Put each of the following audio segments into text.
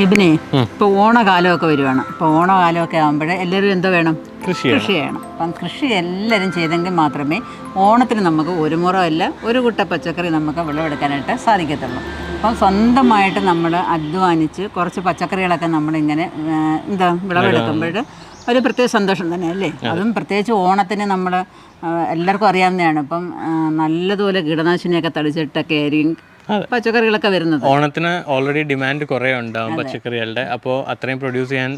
ഇബിനെ ഇപ്പോൾ ഓണകാലമൊക്കെ വരുവാണ്. ഇപ്പോൾ ഓണകാലമൊക്കെ ആകുമ്പോൾ എല്ലാവരും എന്തോ വേണം? കൃഷി ചെയ്യണം. അപ്പം കൃഷി എല്ലാവരും ചെയ്തെങ്കിൽ മാത്രമേ ഓണത്തിന് നമുക്ക് ഒരു മുറമല്ല ഒരു കുട്ട പച്ചക്കറി നമുക്ക് വിളവെടുക്കാനായിട്ട് സാധിക്കത്തുള്ളൂ. അപ്പം സ്വന്തമായിട്ട് നമ്മൾ അധ്വാനിച്ച് കുറച്ച് പച്ചക്കറികളൊക്കെ നമ്മളിങ്ങനെ വിളവെടുക്കുമ്പോൾ ഒരു പ്രത്യേക സന്തോഷം തന്നെ അല്ലേ? അതും പ്രത്യേകിച്ച് ഓണത്തിന് നമ്മൾ എല്ലാവർക്കും അറിയാവുന്നതാണ്. ഇപ്പം നല്ലതുപോലെ കീടനാശിനിയൊക്കെ തളിച്ചിട്ടൊക്കെ ആയിരിക്കും പച്ചക്കറികളൊക്കെ വരുന്നത്. ഓണത്തിന് ഓൾറെഡി ഡിമാൻഡ് കുറേ ഉണ്ടാവും പച്ചക്കറികളുടെ. അപ്പോൾ അത്രയും പ്രൊഡ്യൂസ് ചെയ്യാൻ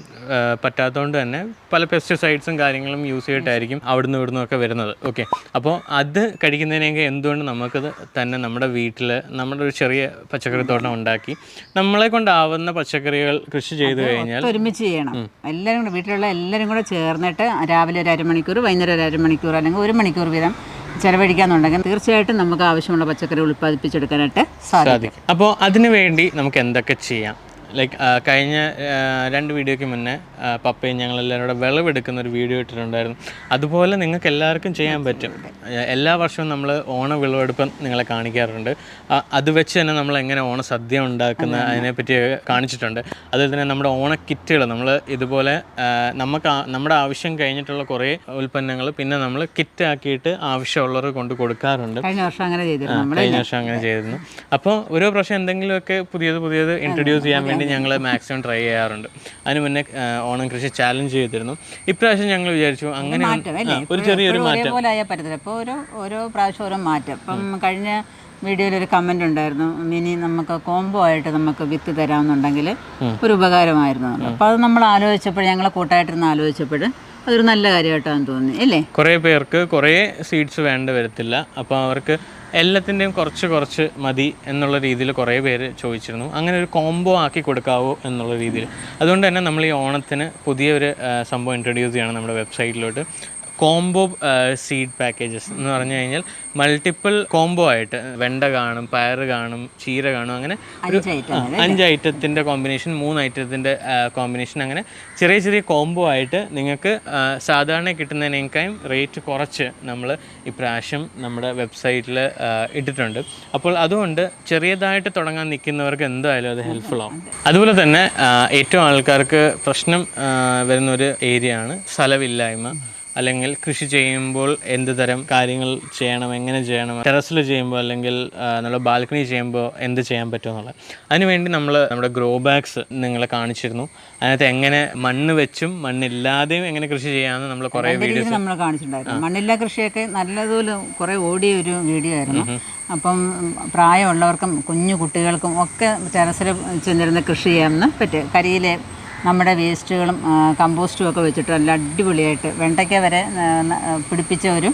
പറ്റാത്തതുകൊണ്ട് തന്നെ പല പെസ്റ്റിസൈഡ്സും കാര്യങ്ങളും യൂസ് ചെയ്തിട്ടായിരിക്കും അവിടുന്ന് ഇവിടുന്ന് ഒക്കെ വരുന്നത്. ഓക്കെ, അപ്പോൾ അത് കഴിക്കുന്നതിനെങ്കിൽ എന്തുകൊണ്ട് നമുക്കത് തന്നെ നമ്മുടെ വീട്ടിൽ നമ്മുടെ ഒരു ചെറിയ പച്ചക്കറി തോട്ടം ഉണ്ടാക്കി നമ്മളെ കൊണ്ടാവുന്ന പച്ചക്കറികൾ കൃഷി ചെയ്ത് കഴിഞ്ഞാൽ ഒരുമിച്ച് ചെയ്യണം. എല്ലാവരും കൂടെ വീട്ടിലുള്ള എല്ലാവരും കൂടെ ചേർന്നിട്ട് രാവിലെ ഒരു അരമണിക്കൂർ, വൈകുന്നേരം ഒരു അരമണിക്കൂർ അല്ലെങ്കിൽ ഒരു മണിക്കൂർ വീതം ചെലവഴിക്കാന്നുണ്ടെങ്കിൽ തീർച്ചയായിട്ടും നമുക്ക് ആവശ്യമുള്ള പച്ചക്കറി ഉൽപ്പാദിപ്പിച്ചെടുക്കാനായിട്ട് സാധിക്കും. അപ്പോൾ അതിനു വേണ്ടി നമുക്ക് എന്തൊക്കെ ചെയ്യാം? ലൈക്ക് കഴിഞ്ഞ 2 വീഡിയോയ്ക്ക് മുന്നേ പപ്പയും ഞങ്ങളെല്ലാവരും കൂടെ വിളവെടുക്കുന്ന ഒരു വീഡിയോ ഇട്ടിട്ടുണ്ടായിരുന്നു. അതുപോലെ നിങ്ങൾക്ക് എല്ലാവർക്കും ചെയ്യാൻ പറ്റും. എല്ലാ വർഷവും നമ്മൾ ഓണ വിളവെടുപ്പ് നിങ്ങളെ കാണിക്കാറുണ്ട്. അത് വെച്ച് തന്നെ നമ്മൾ എങ്ങനെ ഓണ സദ്യ ഉണ്ടാക്കുന്ന അതിനെപ്പറ്റി കാണിച്ചിട്ടുണ്ട്. അതുപോലെ തന്നെ നമ്മുടെ ഓണ കിറ്റുകൾ നമ്മൾ ഇതുപോലെ നമ്മുടെ ആവശ്യം കഴിഞ്ഞിട്ടുള്ള കുറേ ഉൽപ്പന്നങ്ങൾ പിന്നെ നമ്മൾ കിറ്റ് ആക്കിയിട്ട് ആവശ്യമുള്ളവർ കൊണ്ട് കൊടുക്കാറുണ്ട്. കഴിഞ്ഞ വർഷം അങ്ങനെ ചെയ്തിരുന്നു. അപ്പോൾ ഓരോ പ്രാവശ്യം എന്തെങ്കിലുമൊക്കെ പുതിയത് ഇൻട്രൊഡ്യൂസ് ചെയ്യാൻ വേണ്ടി ഞങ്ങൾ മാക്സിമം ട്രൈ ചെയ്യാറുണ്ട്. അതിന് മുന്നേ ഓണം കൃഷി ചാലഞ്ച് ചെയ്തിരുന്നു. ഇപ്രാവശ്യം ഞങ്ങൾ വിചാരിച്ചു അങ്ങനെ ഒരു ചെറിയൊരു മാറ്റം അപ്പോൾ ഓരോ പ്രാവശ്യം ഓരോ മാറ്റം. ഇപ്പം കഴിഞ്ഞ വീഡിയോയിലൊരു കമൻ്റ് ഉണ്ടായിരുന്നു, മിനി നമുക്ക് കോംബോ ആയിട്ട് നമുക്ക് വിത്ത് തരാമെന്നുണ്ടെങ്കിൽ ഒരു ഉപകാരമായിരുന്നു. അപ്പോൾ അത് നമ്മൾ ആലോചിച്ചപ്പോൾ ഞങ്ങൾ കൂട്ടായിട്ടിരുന്ന് ആലോചിച്ചപ്പോൾ അതൊരു നല്ല കാര്യമായിട്ടാണ് തോന്നി അല്ലേ? കുറേ പേർക്ക് കുറേ സീഡ്സ് വേണ്ടി വരത്തില്ല. അപ്പോൾ അവർക്ക് എല്ലാത്തിൻ്റെയും കുറച്ച് മതി എന്നുള്ള രീതിയിൽ കുറേ പേര് ചോദിച്ചിരുന്നു. അങ്ങനെ ഒരു കോംബോ ആക്കി കൊടുക്കാവോ എന്നുള്ള രീതിയിൽ. അതുകൊണ്ട് തന്നെ നമ്മൾ ഈ ഓണത്തിന് പുതിയൊരു സംഭവം ഇൻട്രൊഡ്യൂസ് ചെയ്യണം നമ്മുടെ വെബ്സൈറ്റിലോട്ട്. കോംബോ സീഡ് പാക്കേജസ് എന്ന് പറഞ്ഞു കഴിഞ്ഞാൽ മൾട്ടിപ്പിൾ കോംബോ ആയിട്ട് വെണ്ട കാണും, പയർ കാണും, ചീര കാണും, അങ്ങനെ ഒരു 5 ഐറ്റത്തിൻ്റെ കോമ്പിനേഷൻ, 3 ഐറ്റത്തിൻ്റെ കോമ്പിനേഷൻ, അങ്ങനെ ചെറിയ കോംബോ ആയിട്ട് നിങ്ങൾക്ക് സാധാരണ കിട്ടുന്നതിനേക്കാളും റേറ്റ് കുറച്ച് നമ്മൾ ഇപ്രാവശ്യം നമ്മുടെ വെബ്സൈറ്റിൽ ഇട്ടിട്ടുണ്ട്. അപ്പോൾ അതുകൊണ്ട് ചെറിയതായിട്ട് തുടങ്ങാൻ നിൽക്കുന്നവർക്ക് എന്തായാലും അത് ഹെൽപ്ഫുൾ ആവും. അതുപോലെ തന്നെ ഏറ്റവും ആൾക്കാർക്ക് പ്രശ്നം വരുന്നൊരു ഏരിയ ആണ് സ്ഥലമില്ലായ്മ, അല്ലെങ്കിൽ കൃഷി ചെയ്യുമ്പോൾ എന്ത് തരം കാര്യങ്ങൾ ചെയ്യണം, എങ്ങനെ ചെയ്യണം, ടെറസിൽ ചെയ്യുമ്പോൾ അല്ലെങ്കിൽ നമ്മുടെ ബാൽക്കണി ചെയ്യുമ്പോൾ എന്ത് ചെയ്യാൻ പറ്റുമെന്നുള്ളത്. അതിനുവേണ്ടി നമ്മൾ നമ്മുടെ ഗ്രോ ബാഗ്സ് നിങ്ങളെ കാണിച്ചിരുന്നു. അതിനകത്ത് എങ്ങനെ മണ്ണ് വെച്ചും മണ്ണില്ലാതെയും എങ്ങനെ കൃഷി ചെയ്യാമെന്ന് നമ്മൾ കുറേ വീഡിയോസ് നമ്മൾ കാണിച്ചിട്ടുണ്ടായിരുന്നു. മണ്ണില്ലാ കൃഷിയൊക്കെ നല്ലതുപോലെ കുറേ ഓടിയ ഒരു വീഡിയോ ആയിരുന്നു. അപ്പം പ്രായമുള്ളവർക്കും കുഞ്ഞു കുട്ടികൾക്കും ഒക്കെ ടെറസിൽ ചെന്നിരുന്ന് കൃഷി ചെയ്യാമെന്ന് പറ്റും. കരിയിലെ നമ്മുടെ വേസ്റ്റുകളും കമ്പോസ്റ്റും ഒക്കെ വെച്ചിട്ട് നല്ല അടിപൊളിയായിട്ട് വെണ്ടയ്ക്ക വരെ പിടിപ്പിച്ച ഒരു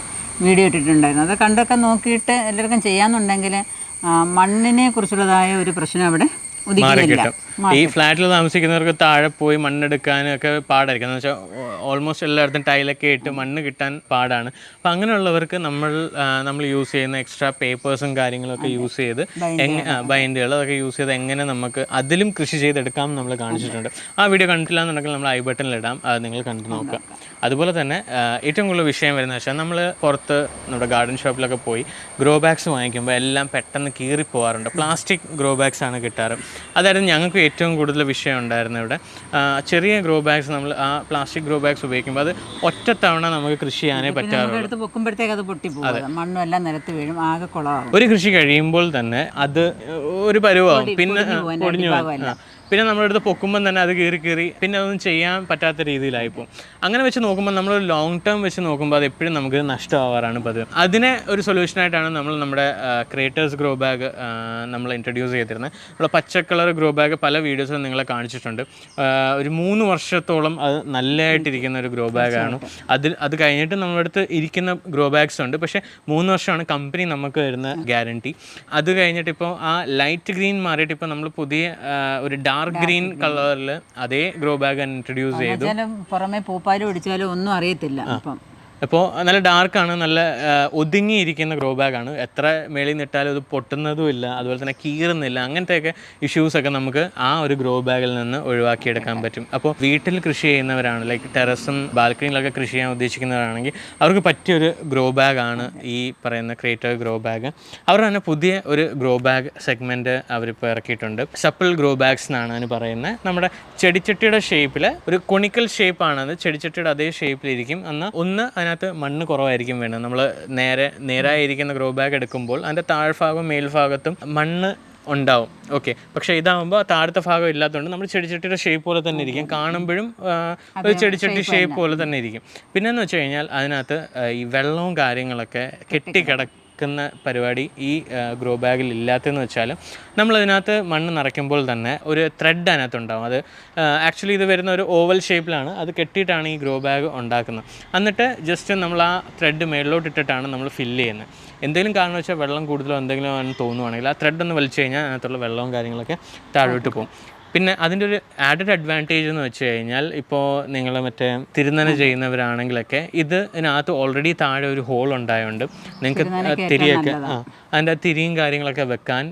വീഡിയോ ഇട്ടിട്ടുണ്ടായിരുന്നു. അത് കണ്ടൊക്കെ നോക്കിയിട്ട് എല്ലാവർക്കും ചെയ്യാമെന്നുണ്ടെങ്കിൽ മണ്ണിനെ കുറിച്ചുള്ളതായ ഒരു പ്രശ്നം അവിടെ മാറിക്കിട്ടും. ഈ ഫ്ലാറ്റിൽ താമസിക്കുന്നവർക്ക് താഴെ പോയി മണ്ണെടുക്കാനും ഒക്കെ പാടായിരിക്കും. എന്ന് വെച്ചാൽ ഓൾമോസ്റ്റ് എല്ലായിടത്തും ടൈലൊക്കെ ഇട്ട് മണ്ണ് കിട്ടാൻ പാടാണ്. അപ്പോൾ അങ്ങനെയുള്ളവർക്ക് നമ്മൾ യൂസ് ചെയ്യുന്ന എക്സ്ട്രാ പേപ്പേഴ്സും കാര്യങ്ങളൊക്കെ യൂസ് ചെയ്ത് ബൈൻഡുകൾ അതൊക്കെ യൂസ് ചെയ്ത് എങ്ങനെ നമുക്ക് അതിലും കൃഷി ചെയ്തെടുക്കാം നമ്മൾ കാണിച്ചിട്ടുണ്ട്. ആ വീഡിയോ കണ്ടിട്ടില്ല എന്നുണ്ടെങ്കിൽ നമ്മൾ ഐ ബട്ടണിലിടാം, അത് നിങ്ങൾ കണ്ടു നോക്കുക. അതുപോലെ തന്നെ ഏറ്റവും കൂടുതൽ വിഷയം വരുന്നത് വെച്ചാൽ നമ്മൾ പുറത്ത് നമ്മുടെ ഗാർഡൻ ഷോപ്പിലൊക്കെ പോയി ഗ്രോ ബാഗ്സ് വാങ്ങിക്കുമ്പോൾ എല്ലാം പെട്ടെന്ന് കീറിപ്പോവാറുണ്ട്. പ്ലാസ്റ്റിക് ഗ്രോ ബാഗ്സ് ആണ് കിട്ടാറ്. അതായിരുന്നു ഞങ്ങൾക്ക് ഏറ്റവും കൂടുതൽ വിഷയം ഉണ്ടായിരുന്നു ഇവിടെ. ചെറിയ ഗ്രോ ബാഗ്സ് നമ്മൾ ആ പ്ലാസ്റ്റിക് ഗ്രോ ബാഗ്സ് ഉപയോഗിക്കുമ്പോൾ അത് ഒറ്റത്തവണ നമുക്ക് കൃഷി ചെയ്യാനേ പറ്റാറുള്ളൂ. ഒരു കൃഷി കഴിയുമ്പോൾ തന്നെ അത് ഒരു പരുവാകും, പിന്നെ പൊടിഞ്ഞു പോകും. പിന്നെ നമ്മളെടുത്ത് പൊക്കുമ്പം തന്നെ അത് കീറി പിന്നെ അതൊന്നും ചെയ്യാൻ പറ്റാത്ത രീതിയിലായിപ്പോൾ. അങ്ങനെ വെച്ച് നോക്കുമ്പോൾ നമ്മൾ ലോങ് ടേം വെച്ച് നോക്കുമ്പോൾ അത് എപ്പോഴും നമുക്ക് നഷ്ടമാവാറാണ് പതിവ്. അതിനെ ഒരു സൊല്യൂഷനായിട്ടാണ് നമ്മൾ നമ്മുടെ ക്രിയേറ്റേഴ്സ് ഗ്രോ ബാഗ് നമ്മൾ ഇൻട്രൊഡ്യൂസ് ചെയ്തിരുന്നത്. നമ്മുടെ പച്ച കളർ ഗ്രോ ബാഗ് പല വീഡിയോസും നിങ്ങളെ കാണിച്ചിട്ടുണ്ട്. ഒരു 3 വർഷത്തോളം അത് നല്ലതായിട്ടിരിക്കുന്ന ഒരു ഗ്രോ ബാഗാണ്. അത് കഴിഞ്ഞിട്ട് നമ്മുടെ അടുത്ത് ഇരിക്കുന്ന ഗ്രോ ബാഗ്സ് ഉണ്ട്, പക്ഷേ 3 വർഷമാണ് കമ്പനി നമുക്ക് തരുന്ന ഗ്യാരണ്ടി. അത് കഴിഞ്ഞിട്ട് ഇപ്പോൾ ആ ലൈറ്റ് ഗ്രീൻ മാറിയിട്ട് ഇപ്പോൾ നമ്മൾ പുതിയ ഒരു ഡാർക്ക് ഗ്രീൻ കളറിൽ അതേ ഗ്രോ ബാഗ് ഇൻട്രൊഡ്യൂസ് ചെയ്തു. പുറമെ പൂപ്പാലും പിടിച്ചാലും ഒന്നും അറിയത്തില്ല. അപ്പം അപ്പോൾ നല്ല ഡാർക്കാണ്, നല്ല ഒതുങ്ങിയിരിക്കുന്ന ഗ്രോ ബാഗാണ്. എത്ര മേളിൽ നിന്നിട്ടാലും അത് പൊട്ടുന്നതും ഇല്ല, അതുപോലെ തന്നെ കീറുന്നില്ല. അങ്ങനത്തെയൊക്കെ ഇഷ്യൂസൊക്കെ നമുക്ക് ആ ഒരു ഗ്രോ ബാഗിൽ നിന്ന് ഒഴിവാക്കിയെടുക്കാൻ പറ്റും. അപ്പോൾ വീട്ടിൽ കൃഷി ചെയ്യുന്നവരാണ്, ലൈക്ക് ടെറസും ബാൽക്കണിയിലൊക്കെ കൃഷി ചെയ്യാൻ ഉദ്ദേശിക്കുന്നവരാണെങ്കിൽ അവർക്ക് പറ്റിയൊരു ഗ്രോ ബാഗാണ് ഈ പറയുന്ന ക്രിയേറ്റർ ഗ്രോ ബാഗ്. അവർ തന്നെ പുതിയ ഒരു ഗ്രോ ബാഗ് സെഗ്മെൻറ്റ് അവരിപ്പോൾ ഇറക്കിയിട്ടുണ്ട്. സപ്പിൾ ഗ്രോ ബാഗ്സ് എന്നാണ് അതിന് പറയുന്നത്. നമ്മുടെ ചെടിച്ചട്ടിയുടെ ഷേപ്പിൽ ഒരു കൊണിക്കൽ ഷേപ്പാണത്, ചെടിച്ചട്ടിയുടെ അതേ ഷേപ്പിലിരിക്കും. എന്നാൽ അതിനകത്ത് മണ്ണ് കുറവായിരിക്കും വേണ്ടത്. നമ്മൾ നേരായിരിക്കുന്ന ഗ്രോ ബാഗ് എടുക്കുമ്പോൾ അതിൻ്റെ താഴ്ഭാഗവും മേൽഭാഗത്തും മണ്ണ് ഉണ്ടാവും. ഓക്കെ, പക്ഷേ ഇതാകുമ്പോൾ താഴത്തെ ഭാഗം ഇല്ലാത്തതുകൊണ്ട് നമ്മൾ ചെടിച്ചട്ടിയുടെ ഷേപ്പ് പോലെ തന്നെ ഇരിക്കും, കാണുമ്പോഴും ഒരു ചെടിച്ചട്ടി ഷേപ്പ് പോലെ തന്നെ ഇരിക്കും. പിന്നെയെന്ന് വെച്ച് കഴിഞ്ഞാൽ അതിനകത്ത് ഈ വെള്ളവും കാര്യങ്ങളൊക്കെ കെട്ടിക്കിടക്കുന്ന പരിപാടി ഈ ഗ്രോ ബാഗിൽ ഇല്ലാത്തതെന്ന് വെച്ചാൽ നമ്മളതിനകത്ത് മണ്ണ് നിറയ്ക്കുമ്പോൾ തന്നെ ഒരു ത്രെഡ് അതിനകത്തുണ്ടാകും. അത് ആക്ച്വലി ഇത് വരുന്ന ഒരു ഓവൽ ഷേപ്പിലാണ്, അത് കെട്ടിയിട്ടാണ് ഈ ഗ്രോ ബാഗ് ഉണ്ടാക്കുന്നത്. എന്നിട്ട് ജസ്റ്റ് നമ്മൾ ആ ത്രെഡ് മേളിലോട്ട് ഇട്ടിട്ടാണ് നമ്മൾ ഫില്ല് ചെയ്യുന്നത്. എന്തെങ്കിലും കാരണം വെച്ചാൽ വെള്ളം കൂടുതലോ എന്തെങ്കിലും ആണെന്ന് തോന്നുവാണെങ്കിൽ ആ ത്രെഡ് ഒന്ന് വലിച്ചു കഴിഞ്ഞാൽ അതിനകത്തുള്ള വെള്ളവും കാര്യങ്ങളൊക്കെ താഴോട്ട് പോകും. പിന്നെ അതിൻ്റെ ഒരു ആഡഡ് അഡ്വാൻറ്റേജ് എന്ന് വെച്ച് കഴിഞ്ഞാൽ ഇപ്പോൾ നിങ്ങൾ മറ്റേ തിരുനന ചെയ്യുന്നവരാണെങ്കിലൊക്കെ ഇതിനകത്ത് ഓൾറെഡി താഴെ ഒരു ഹോൾ ഉണ്ടായതുകൊണ്ട് നിങ്ങൾക്ക് തിരിയൊക്കെ അതിൻ്റെ തിരിയും കാര്യങ്ങളൊക്കെ വെക്കാൻ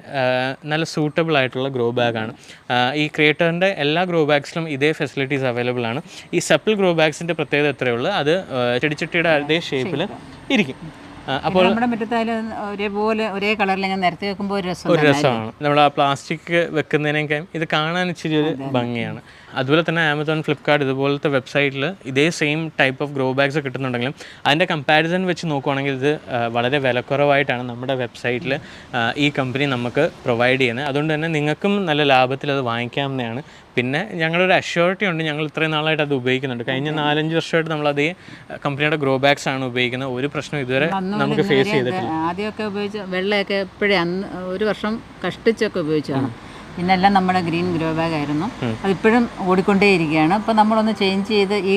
നല്ല സൂട്ടബിൾ ആയിട്ടുള്ള ഗ്രോ ബാഗാണ്. ഈ ക്രിയേറ്ററിൻ്റെ എല്ലാ ഗ്രോ ബാഗ്സിലും ഇതേ ഫെസിലിറ്റീസ് അവൈലബിൾ ആണ്. ഈ സപ്പിൾ ഗ്രോ ബാഗ്സിൻ്റെ പ്രത്യേകത എത്രയേ ഉള്ളൂ, അത് ചെടിച്ചട്ടിയുടെ അതേ ഷേപ്പിൽ ഇരിക്കും. അപ്പോൾ നമ്മുടെ മുറ്റത്തായാലും ഒരേപോലെ ഒരേ കളറിൽ ഇങ്ങനെ നിരത്തി വെക്കുമ്പോൾ ഒരു രസമാണ്. നമ്മൾ ആ പ്ലാസ്റ്റിക് വെക്കുന്നതിനേക്കാൾ ഇത് കാണാൻ ഇച്ചിരി ഒരു ഭംഗിയാണ്. അതുപോലെ തന്നെ ആമസോൺ, ഫ്ലിപ്കാർട്ട് ഇതുപോലത്തെ വെബ്സൈറ്റിൽ ഇതേ same type of grow bags കിട്ടുന്നുണ്ടെങ്കിലും അതിൻ്റെ കമ്പാരിസൺ വെച്ച് നോക്കുവാണെങ്കിൽ ഇത് വളരെ വിലക്കുറവായിട്ടാണ് നമ്മുടെ വെബ്സൈറ്റിൽ ഈ കമ്പനി നമുക്ക് പ്രൊവൈഡ് ചെയ്യുന്നത്. അതുകൊണ്ട് തന്നെ നിങ്ങൾക്കും നല്ല ലാഭത്തിൽ അത് വാങ്ങിക്കാവുന്നതാണ്. പിന്നെ ഞങ്ങളൊരു അഷ്യൂരിറ്റി ഉണ്ട്, ഞങ്ങൾ ഇത്രയും നാളായിട്ട് അത് ഉപയോഗിക്കുന്നുണ്ട്. കഴിഞ്ഞ 4-5 വർഷമായിട്ട് നമ്മൾ അതേ കമ്പനിയുടെ ഗ്രോ ബാഗ്സ് ആണ് ഉപയോഗിക്കുന്നത്. ഒരു പ്രശ്നം ഇതുവരെ നമുക്ക് ഫേസ് ചെയ്തിട്ടില്ല. ആദ്യമൊക്കെ ഉപയോഗിച്ച വെള്ളമൊക്കെ എപ്പോഴും ഒരു വർഷം കഷ്ടിച്ചൊക്കെ ഉപയോഗിച്ചാണ്. പിന്നെല്ലാം നമ്മുടെ ഗ്രീൻ ഗ്രോ ബാഗ് ആയിരുന്നു, അതിപ്പോഴും ഓടിക്കൊണ്ടേയിരിക്കുകയാണ്. അപ്പോൾ നമ്മളൊന്ന് ചേഞ്ച് ചെയ്ത് ഈ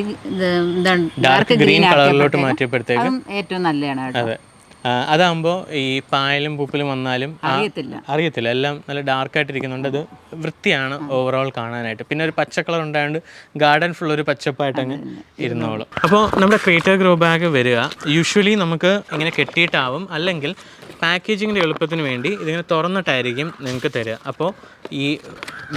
എന്താണ് ഡാർക്ക് ഗ്രീൻ കളറിലോട്ട് മാറ്റിയപ്പോഴത്തേക്കും ഏറ്റവും നല്ലതാണ് കേട്ടോ. അതാകുമ്പോൾ ഈ പായലും പൂപ്പലും വന്നാലും അറിയത്തില്ല, എല്ലാം നല്ല ഡാർക്കായിട്ടിരിക്കുന്നുണ്ട്. അത് വൃത്തിയാണ് ഓവറോൾ കാണാനായിട്ട്. പിന്നെ ഒരു പച്ച കളർ ഉണ്ടായതുകൊണ്ട് ഗാർഡൻ ഫുൾ ഒരു പച്ചപ്പായിട്ട് അങ്ങ് ഇരുന്നോളും. അപ്പോൾ നമ്മുടെ ക്രിയേറ്റർ ഗ്രോ ബാഗ് വരിക യൂഷ്വലി നമുക്ക് ഇങ്ങനെ കെട്ടിയിട്ടാവും, അല്ലെങ്കിൽ പാക്കേജിങ്ങിൻ്റെ എളുപ്പത്തിന് വേണ്ടി ഇതിങ്ങനെ തുറന്നിട്ടായിരിക്കും നിങ്ങൾക്ക് തരിക. അപ്പോൾ ഈ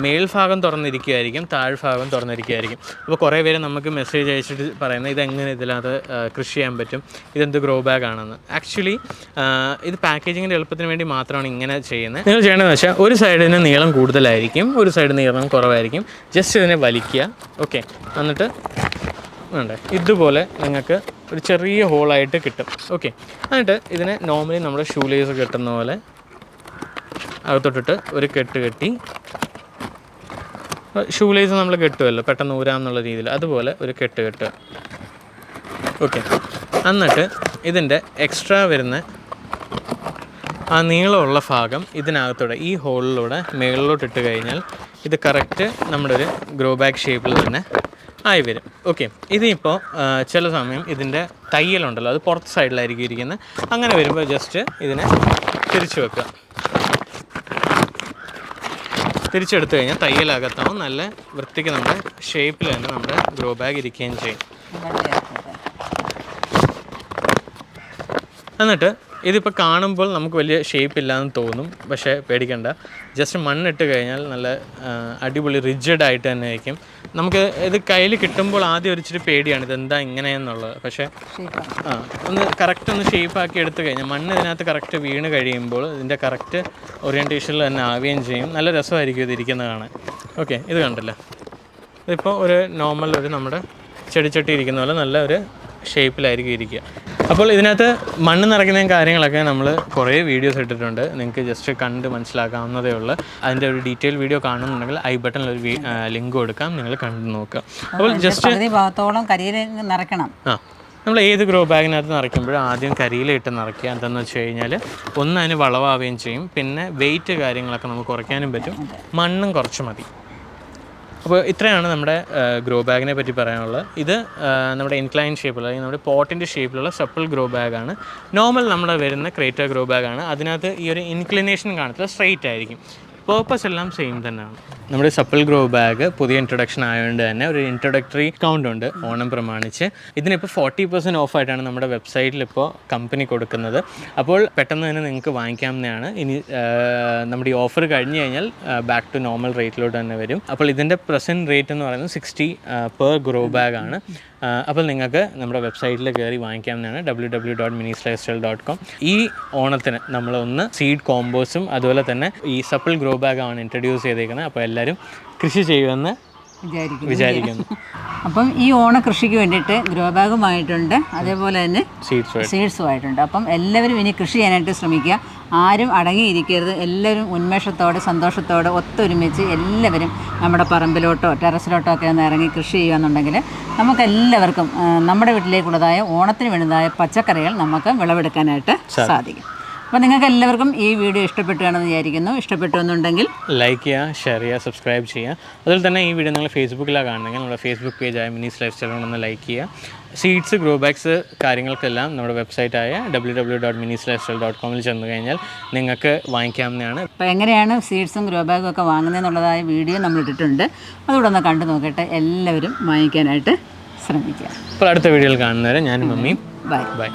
മേൽഭാഗം തുറന്നിരിക്കുകയായിരിക്കും, താഴ്ഭാഗം തുറന്നിരിക്കുകയായിരിക്കും. അപ്പോൾ കുറേ പേര് നമുക്ക് മെസ്സേജ് അയച്ചിട്ട് പറയുന്നത് ഇതെങ്ങനെ ഇതിനകത്ത് കൃഷി ചെയ്യാൻ പറ്റും, ഇതെന്ത് ഗ്രോ ബാഗ് ആണെന്ന്. ആക്ച്വലി ഇത് പാക്കേജിങ്ങിൻ്റെ എളുപ്പത്തിന് വേണ്ടി മാത്രമാണ് ഇങ്ങനെ ചെയ്യുന്നത്. നിങ്ങൾ ചെയ്യേണ്ടതെന്ന് വെച്ചാൽ ഒരു സൈഡിന് നീളം കൂടുതലായിരിക്കും, ഒരു സൈഡ് നീളം കുറവായിരിക്കും. ജസ്റ്റ് ഇതിനെ വലിക്കുക. ഓക്കെ, എന്നിട്ട് വേണ്ടേ ഇതുപോലെ നിങ്ങൾക്ക് ഒരു ചെറിയ ഹോളായിട്ട് കിട്ടും. ഓക്കെ, എന്നിട്ട് ഇതിനെ നോർമലി നമ്മുടെ ഷൂ ലേസ് കെട്ടുന്ന പോലെ അകത്തോട്ടിട്ട് ഒരു കെട്ട് കെട്ടി, ഷൂ ലേസ് നമ്മൾ കെട്ടുമല്ലോ പെട്ടെന്ന് ഊരാമെന്നുള്ള രീതിയിൽ, അതുപോലെ ഒരു കെട്ട് കെട്ടുക. ഓക്കെ, എന്നിട്ട് ഇതിൻ്റെ എക്സ്ട്രാ വരുന്ന ആ നീളമുള്ള ഭാഗം ഇതിനകത്തൂടെ ഈ ഹോളിലൂടെ മുകളിലോട്ടിട്ട് കഴിഞ്ഞാൽ ഇത് കറക്റ്റ് നമ്മുടെ ഒരു ഗ്രോ ബാഗ് ഷേപ്പിൽ തന്നെ ആയി വരും. ഓക്കെ, ഇതിപ്പോൾ ചില സമയം ഇതിൻ്റെ തയ്യലുണ്ടല്ലോ അത് പുറത്ത് സൈഡിലായിരിക്കും ഇരിക്കുന്നത്. അങ്ങനെ വരുമ്പോൾ ജസ്റ്റ് ഇതിനെ തിരിച്ചു വെക്കുക. തിരിച്ചെടുത്തു കഴിഞ്ഞാൽ തയ്യലകത്താവും, നല്ല വൃത്തിക്ക് നമ്മുടെ ഷേപ്പിൽ തന്നെ നമ്മുടെ ഗ്രോ ബാഗ് ഇരിക്കുകയും ചെയ്യും. എന്നിട്ട് ഇതിപ്പോൾ കാണുമ്പോൾ നമുക്ക് വലിയ ഷേപ്പ് ഇല്ലാന്ന് തോന്നും, പക്ഷേ പേടിക്കണ്ട. ജസ്റ്റ് മണ്ണിട്ട് കഴിഞ്ഞാൽ നല്ല അടിപൊളി റിജിഡായിട്ട് തന്നെ ആയിരിക്കും. നമുക്ക് ഇത് കയ്യിൽ കിട്ടുമ്പോൾ ആദ്യം ഒരിച്ചിരി പേടിയാണ് ഇതെന്താ ഇങ്ങനെയെന്നുള്ളത്. പക്ഷേ ഒന്ന് കറക്റ്റ് ഒന്ന് ഷേപ്പാക്കി എടുത്തു കഴിഞ്ഞാൽ മണ്ണ് ഇതിനകത്ത് കറക്റ്റ് വീണ് കഴിയുമ്പോൾ ഇതിൻ്റെ കറക്റ്റ് ഓറിയൻറ്റേഷനിൽ തന്നെ ആവുകയും ചെയ്യും. നല്ല രസമായിരിക്കും ഇതിരിക്കുന്നത് കാണാൻ. ഓക്കെ, ഇത് കണ്ടല്ലോ, ഇതിപ്പോൾ ഒരു നോർമൽ ഒരു നമ്മുടെ ചെടിച്ചട്ടി ഇരിക്കുന്ന പോലെ നല്ല ഒരു ഷേപ്പിലായിരിക്കും ഇരിക്കുക. അപ്പോൾ ഇതിനകത്ത് മണ്ണ് നിറയ്ക്കുന്ന കാര്യങ്ങളൊക്കെ നമ്മൾ കുറേ വീഡിയോസ് ഇട്ടിട്ടുണ്ട്, നിങ്ങൾക്ക് ജസ്റ്റ് കണ്ട് മനസ്സിലാക്കാവുന്നതേ ഉള്ളൂ. അതിൻ്റെ ഒരു ഡീറ്റെയിൽ വീഡിയോ കാണുന്നുണ്ടെങ്കിൽ ഐ ബട്ടണിൽ ഒരു ലിങ്ക് കൊടുക്കാം, നിങ്ങൾ കണ്ട് നോക്കുക. അപ്പോൾ ജസ്റ്റ് ഭാഗത്തോളം കരിയിൽ നിറയ്ക്കണം. നമ്മൾ ഏത് ഗ്രോ ബാഗിനകത്ത് നിറയ്ക്കുമ്പോഴും ആദ്യം കരിയിലിട്ട് നിറയ്ക്കുക. എന്താണെന്ന് വെച്ച് കഴിഞ്ഞാൽ ഒന്ന് അതിന് വളവാവുകയും ചെയ്യും, പിന്നെ വെയിറ്റ് കാര്യങ്ങളൊക്കെ നമുക്ക് കുറയ്ക്കാനും പറ്റും, മണ്ണും കുറച്ച് മതി. അപ്പോൾ ഇത്രയാണ് നമ്മുടെ ഗ്രോ ബാഗിനെ പറ്റി പറയാനുള്ളത്. ഇത് നമ്മുടെ ഇൻക്ലൈൻ ഷേപ്പിലുള്ള, അല്ലെങ്കിൽ നമ്മുടെ പോട്ടിൻ്റെ ഷേപ്പിലുള്ള സപ്പിൾ ഗ്രോ ബാഗാണ്. നോർമൽ നമ്മുടെ വരുന്ന ക്രിയേറ്റർ ഗ്രോ ബാഗാണ്. അതിനകത്ത് ഈ ഒരു ഇൻക്ലിനേഷൻ കാണത്തില്ല, സ്ട്രെയിറ്റ് ആയിരിക്കും. പേർപ്പസ് എല്ലാം സെയിം തന്നെയാണ്. നമ്മുടെ സപ്പിൾ ഗ്രോ ബാഗ് പുതിയ ഇൻട്രൊഡക്ഷൻ ആയതുകൊണ്ട് തന്നെ ഒരു ഇൻട്രൊഡക്ടറി ഡിസ്കൗണ്ട് ഉണ്ട് ഓണം പ്രമാണിച്ച്. ഇതിനിപ്പോൾ 40% ഓഫായിട്ടാണ് നമ്മുടെ വെബ്സൈറ്റിൽ ഇപ്പോൾ കമ്പനി കൊടുക്കുന്നത്. അപ്പോൾ പെട്ടെന്ന് തന്നെ നിങ്ങൾക്ക് വാങ്ങിക്കാവുന്നതാണ്. ഇനി നമ്മുടെ ഈ ഓഫർ കഴിഞ്ഞ് കഴിഞ്ഞാൽ ബാക്ക് ടു നോർമൽ റേറ്റിലോട്ട് തന്നെ വരും. അപ്പോൾ ഇതിൻ്റെ പ്രസൻറ്റ് റേറ്റ് എന്ന് പറയുന്നത് 60 പെർ ഗ്രോ ബാഗ് ആണ്. അപ്പോൾ നിങ്ങൾക്ക് നമ്മുടെ വെബ്സൈറ്റിൽ കയറി വാങ്ങിക്കാവുന്നതാണ് www.ministlifestyle.com. ഈ ഓണത്തിന് നമ്മളൊന്ന് സീഡ് കോമ്പോസും അതുപോലെ തന്നെ ഈ സപ്പിൾ ഗ്രോ ബാഗാണ് ഇൻട്രൊഡ്യൂസ് ചെയ്തേക്കുന്നത്. അപ്പോൾ എല്ലാവരും കൃഷി ചെയ്യുമെന്ന് വിചാരിക്കുന്നു. അപ്പം ഈ ഓണ കൃഷിക്ക് വേണ്ടിയിട്ട് ഗ്രോ ബാഗുമായിട്ടുണ്ട്, അതേപോലെ തന്നെ സീഡ്സുമായിട്ടുണ്ട്. അപ്പം എല്ലാവരും ഇനി കൃഷി ചെയ്യാനായിട്ട് ശ്രമിക്കുക. ആരും അടങ്ങിയിരിക്കരുത്. എല്ലാവരും ഉന്മേഷത്തോടെ സന്തോഷത്തോടെ ഒത്തൊരുമിച്ച് എല്ലാവരും നമ്മുടെ പറമ്പിലോട്ടോ ടെറസിലോട്ടോ ഒക്കെ ഒന്ന് ഇറങ്ങി കൃഷി ചെയ്യുകയെന്നുണ്ടെങ്കിൽ നമുക്കെല്ലാവർക്കും നമ്മുടെ വീട്ടിലേക്കുള്ളതായ ഓണത്തിന് വേണ്ടതായ പച്ചക്കറികൾ നമുക്ക് വിളവെടുക്കാനായിട്ട് സാധിക്കും. അപ്പോൾ നിങ്ങൾക്ക് എല്ലാവർക്കും ഈ വീഡിയോ ഇഷ്ടപ്പെട്ടു കാണുമെന്ന് വിചാരിക്കുന്നു. ഇഷ്ടപ്പെട്ടു എന്നുണ്ടെങ്കിൽ ലൈക്ക് ചെയ്യുക, ഷെയർ ചെയ്യുക, സബ്സ്ക്രൈബ് ചെയ്യുക. അതുപോലെ തന്നെ ഈ വീഡിയോ നിങ്ങൾ ഫേസ്ബുക്കിലാണ് കാണണമെങ്കിൽ നമ്മുടെ ഫേസ്ബുക്ക് പേജായ മിനീസ് ലൈഫ് സ്റ്റൈൽ ഒന്ന് ലൈക്ക് ചെയ്യുക. സീഡ്സ്, ഗ്രോ ബാഗ്സ് കാര്യങ്ങൾക്കെല്ലാം നമ്മുടെ വെബ്സൈറ്റായ www.ministlifestyle.com ചെന്ന് കഴിഞ്ഞാൽ നിങ്ങൾക്ക് വാങ്ങിക്കാവുന്നതാണ്. അപ്പോൾ എങ്ങനെയാണ് സീഡ്സും ഗ്രോ ബാഗും ഒക്കെ വാങ്ങുന്നതെന്നുള്ളതായ വീഡിയോ നമ്മൾ ഇട്ടിട്ടുണ്ട്. അതുകൂടെ ഒന്ന് കണ്ടു നോക്കിയിട്ട് എല്ലാവരും വാങ്ങിക്കാനായിട്ട് ശ്രമിക്കുക. അപ്പോൾ അടുത്ത വീഡിയോയിൽ കാണുന്നവരെ ഞാനും മമ്മിയും ബൈ.